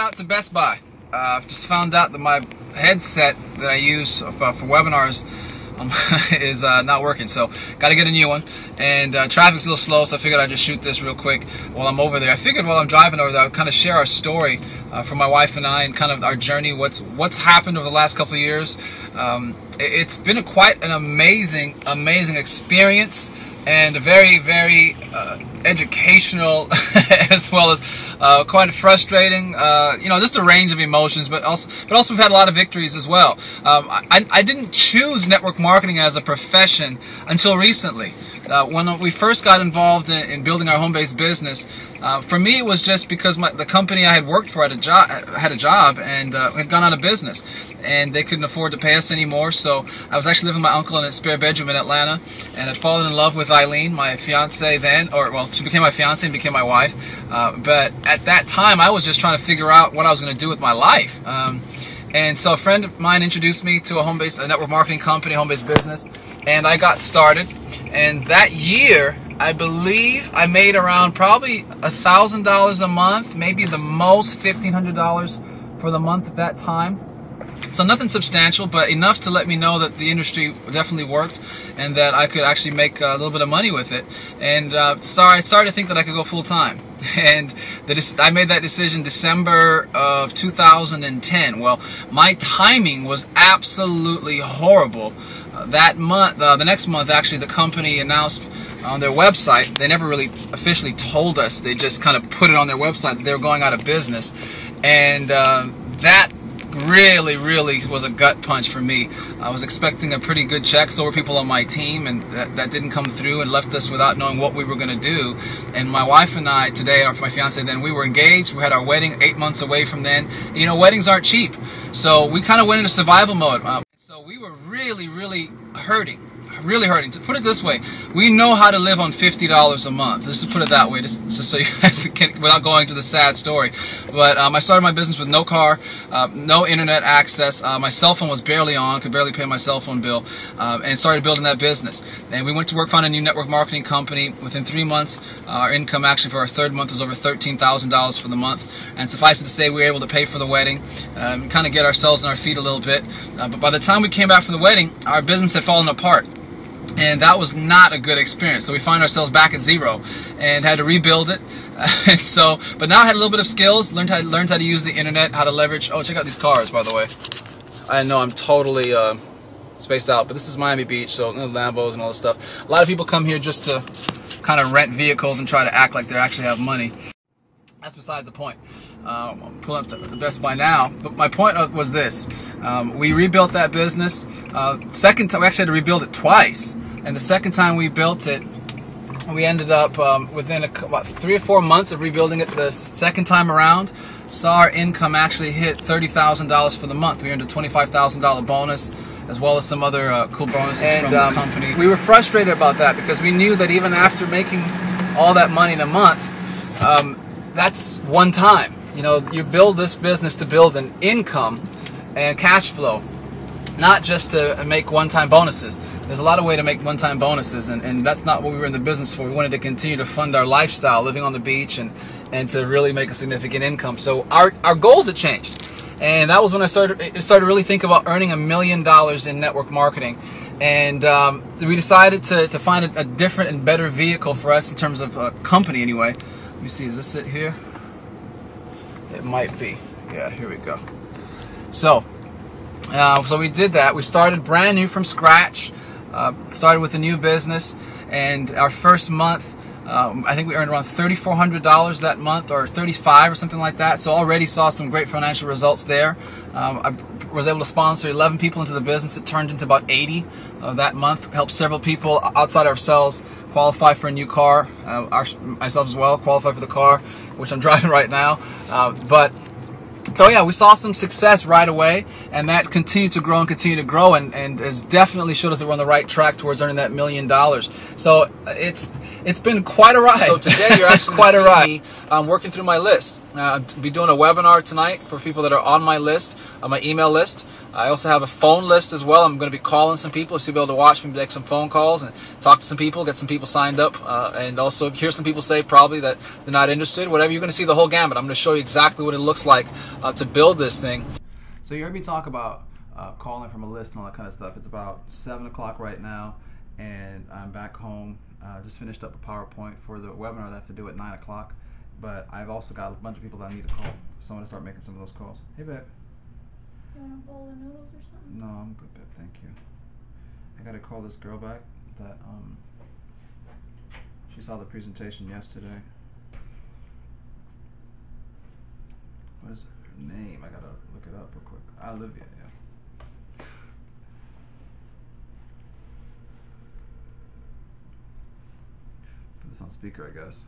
out to Best Buy. I've just found out that my headset that I use for webinars is not working, so got to get a new one. And traffic's a little slow, so I figured I'd just shoot this real quick while I'm over there. I figured while I'm driving over there, I'd kind of share our story from my wife and I, and kind of our journey, what's happened over the last couple of years. It's been quite an amazing experience, and a very, very educational as well as quite frustrating, you know, just a range of emotions, but also we've had a lot of victories as well. I didn't choose network marketing as a profession until recently. When we first got involved in building our home-based business, for me it was just because the company I had worked for had a job and had gone out of business, and they couldn't afford to pay us anymore. So I was actually living with my uncle in a spare bedroom in Atlanta, and had fallen in love with Eileen, my fiance then, or well, she became my fiance and became my wife. But at that time, I was just trying to figure out what I was going to do with my life. And so a friend of mine introduced me to a network marketing company, home-based business, and I got started. And that year, I believe I made around probably $1,000 a month, maybe the most $1,500 for the month at that time. So nothing substantial, but enough to let me know that the industry definitely worked and that I could actually make a little bit of money with it. And so I started to think that I could go full-time. And I made that decision December of 2010. Well, my timing was absolutely horrible. That month, the next month, actually, the company announced on their website, they never really officially told us, they just kind of put it on their website that they were going out of business. And that really was a gut punch for me. I was expecting a pretty good check, so were people on my team, and that didn't come through and left us without knowing what we were going to do. And my wife and I today, or my fiance then, we were engaged. We had our wedding 8 months away from then. You know, weddings aren't cheap, so we kind of went into survival mode. So we were really hurting. Really hurting. To put it this way, we know how to live on $50 a month. Let's just put it that way, just so you guys can, without going to the sad story. But I started my business with no car, no internet access. My cell phone was barely on, could barely pay my cell phone bill, and started building that business. And we went to work, found a new network marketing company. Within 3 months, our income actually for our third month was over $13,000 for the month. And suffice it to say, we were able to pay for the wedding, kind of get ourselves on our feet a little bit. But by the time we came back from the wedding, our business had fallen apart. And that was not a good experience. So we find ourselves back at zero and had to rebuild it. And so, but now I had a little bit of skills, learned how to use the internet, how to leverage. Oh, check out these cars, by the way. I know I'm totally spaced out, but this is Miami Beach, so Lambos and all this stuff. A lot of people come here just to kind of rent vehicles and try to act like they actually have money. That's besides the point. I'm pulling up to the Best Buy now, but my point was this. We rebuilt that business. Second time, we actually had to rebuild it twice. And the second time we built it, we ended up within about 3 or 4 months of rebuilding it the second time around, saw our income actually hit $30,000 for the month. We earned a $25,000 bonus, as well as some other cool bonuses from the company. We were frustrated about that because we knew that even after making all that money in a month, that's one time. You know, you build this business to build an income and cash flow, not just to make one-time bonuses. There's a lot of ways to make one-time bonuses, and that's not what we were in the business for. We wanted to continue to fund our lifestyle, living on the beach, and to really make a significant income. So our goals had changed, and that was when I started to really think about earning $1 million in network marketing. And we decided to find a different and better vehicle for us in terms of a company anyway. Let me see, is this it here? It might be. Yeah, here we go. So we did that. We started brand new from scratch. Started with a new business, and our first month, I think we earned around $3,400 that month, or $35 or something like that. So already saw some great financial results there. I was able to sponsor 11 people into the business. It turned into about 80 that month. Helped several people outside ourselves qualify for a new car. Myself as well qualify for the car, which I'm driving right now. So yeah, we saw some success right away, and that continued to grow and continue to grow, and has definitely showed us that we're on the right track towards earning that $1 million. So it's been quite a ride. So today you're actually quite a ride. I'm working through my list. I'll be doing a webinar tonight for people that are on my list, on my email list. I also have a phone list as well. I'm going to be calling some people, so you'll be able to watch me make some phone calls and talk to some people, get some people signed up, and also hear some people say probably that they're not interested. Whatever, you're going to see the whole gamut. I'm going to show you exactly what it looks like to build this thing. So you heard me talk about calling from a list and all that kind of stuff. It's about 7 o'clock right now, and I'm back home. Just finished up a PowerPoint for the webinar that I have to do at 9 o'clock. But I've also got a bunch of people that I need to call, so I'm going to start making some of those calls. Hey, babe. You want a bowl of noodles or something? No, I'm good, babe. Thank you. I got to call this girl back that she saw the presentation yesterday. What is her name? I got to look it up real quick. Olivia, yeah. Put this on speaker, I guess.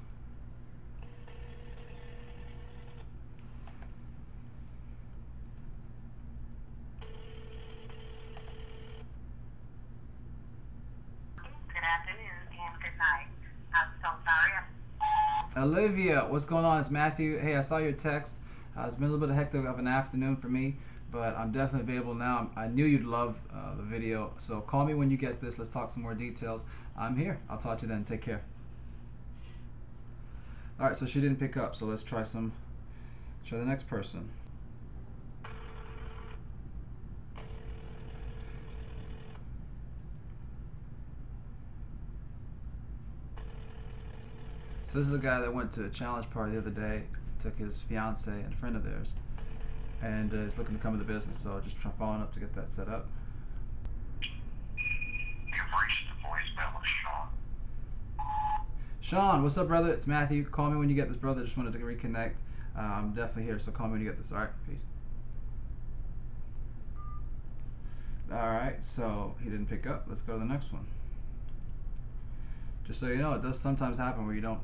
Olivia, what's going on? It's Matthew. Hey, I saw your text. It's been a little bit hectic of an afternoon for me, but I'm definitely available now. I knew you'd love the video, so call me when you get this. Let's talk some more details. I'm here. I'll talk to you then. Take care. All right, so she didn't pick up, so let's try the next person. So this is a guy that went to a challenge party the other day, took his fiance and a friend of theirs, and is looking to come into business. So just following up to get that set up. You've reached the voicemail of Sean. Sean, what's up, brother? It's Matthew. Call me when you get this, brother. Just wanted to reconnect. I'm definitely here, so call me when you get this. All right, peace. All right, so he didn't pick up. Let's go to the next one. Just so you know, it does sometimes happen where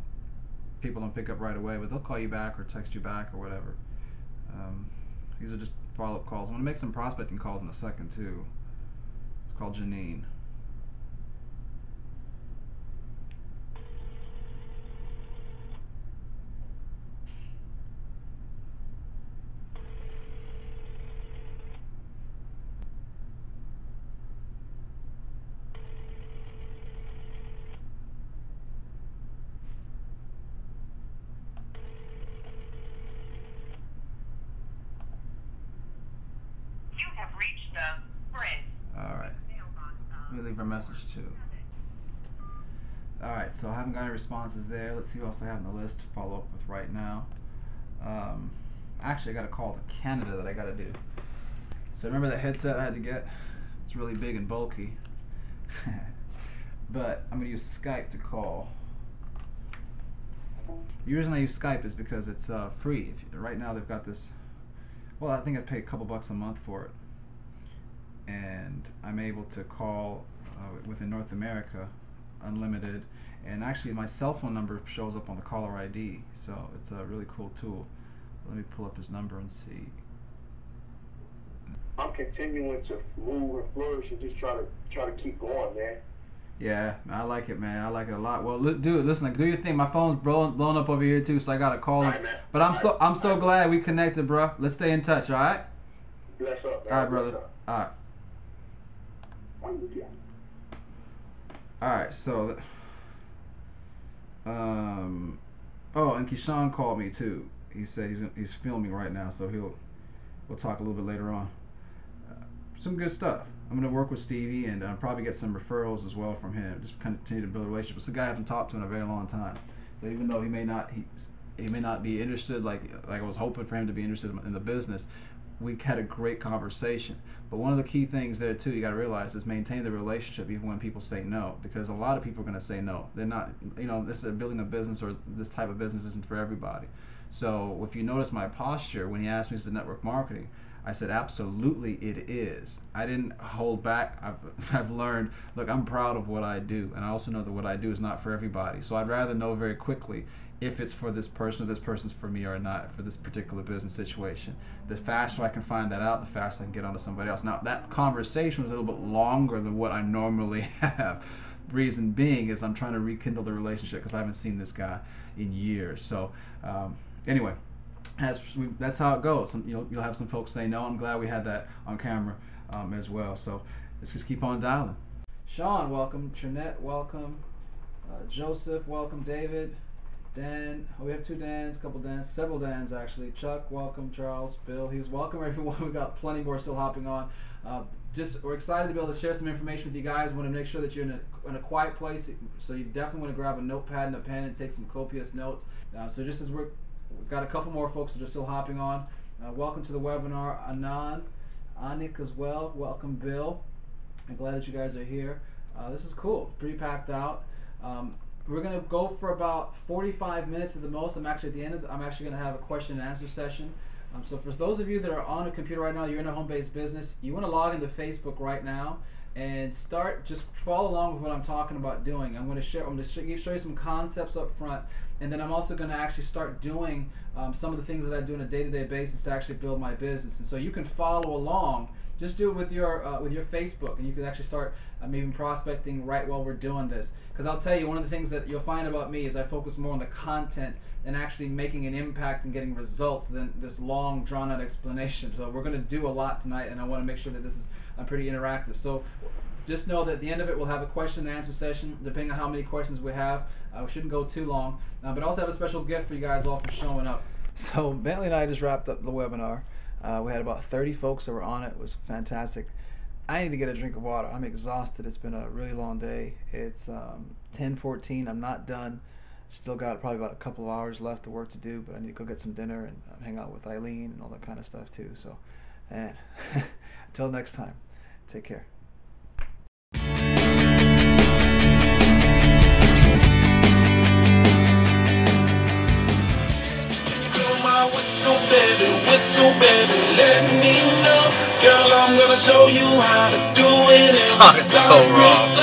people don't pick up right away, but they'll call you back or text you back or whatever. These are just follow-up calls. I'm going to make some prospecting calls in a second too. It's called Janine. Alright, let me leave her message too. Alright, so I haven't got any responses there. Let's see who else I have on the list to follow up with right now. Actually, I got a call to Canada that I got to do. So remember that headset I had to get? It's really big and bulky. But I'm going to use Skype to call. The reason I use Skype is because it's free. Right now they've got this, well, I think I pay a couple bucks a month for it. And I'm able to call within North America unlimited, and actually my cell phone number shows up on the caller ID, so it's a really cool tool. Let me pull up his number and see. I'm continuing to move and flourish and just try to keep going, man. Yeah, I like it, man. I like it a lot. Well, dude, listen, do your thing. My phone's blown up over here too, so I gotta call him. Right, but I'm so glad we connected, bro. Let's stay in touch, all right? Bless up, man. All right, brother. All right. Alright, so oh, and Keyshawn called me too. He said he's filming right now, so we'll talk a little bit later on. Some good stuff. I'm going to work with Stevie and probably get some referrals as well from him. Just continue to build a relationship. It's a guy I haven't talked to in a very long time. So even though he may not be interested like I was hoping for him to be interested in the business, we had a great conversation. But one of the key things there too, you got to realize, is maintain the relationship even when people say no, because a lot of people are going to say no. They're not, this is building a business, or this type of business isn't for everybody. So if you notice my posture when he asked me is it network marketing, I said absolutely it is. I didn't hold back. I've learned, look, I'm proud of what I do, and I also know that what I do is not for everybody. So I'd rather know very quickly if it's for this person or this person's for me or not for this particular business situation. The faster I can find that out, the faster I can get onto somebody else. Now, that conversation was a little bit longer than what I normally have. Reason being is I'm trying to rekindle the relationship because I haven't seen this guy in years. So anyway, that's how it goes. You'll have some folks say no. I'm glad we had that on camera as well. So let's just keep on dialing. Sean, welcome. Trinette, welcome. Joseph, welcome. David, Dan. Oh, we have 2 Dans, couple Dans, several Dans actually. Chuck, welcome. Charles, Bill, he was welcome. Everyone, we got plenty more still hopping on. We're excited to be able to share some information with you guys. We want to make sure that you're in a quiet place, so you definitely want to grab a notepad and a pen and take some copious notes. So just as we've got a couple more folks that are still hopping on. Welcome to the webinar, Anand, Anik as well. Welcome, Bill. I'm glad that you guys are here. This is cool. Pretty packed out. We're gonna go for about 45 minutes at the most. I'm actually at the end I'm actually gonna have a question and answer session. So for those of you that are on a computer right now, you're in a home-based business, you want to log into Facebook right now and just follow along with what I'm talking about doing. I'm going to show you some concepts up front, and then I'm also going to actually start doing some of the things that I do on a day-to-day basis to actually build my business. And so you can follow along. Just do it with your Facebook, and you can actually start maybe prospecting right while we're doing this. Because I'll tell you, one of the things that you'll find about me is I focus more on the content and actually making an impact and getting results than this long, drawn-out explanation. So we're going to do a lot tonight, and I want to make sure that this is pretty interactive. So just know that at the end of it, we'll have a question and answer session, depending on how many questions we have. We shouldn't go too long, but I also have a special gift for you guys all for showing up. So Bentley and I just wrapped up the webinar. We had about 30 folks that were on it. It was fantastic. I need to get a drink of water. I'm exhausted. It's been a really long day. It's 10:14. I'm not done. Still got probably about a couple of hours left of work to do, but I need to go get some dinner and hang out with Eileen and all that kind of stuff too. So, and until next time, take care. Whistle, baby, let me know. Girl, I'm gonna show you how to do it. This song is so wrong.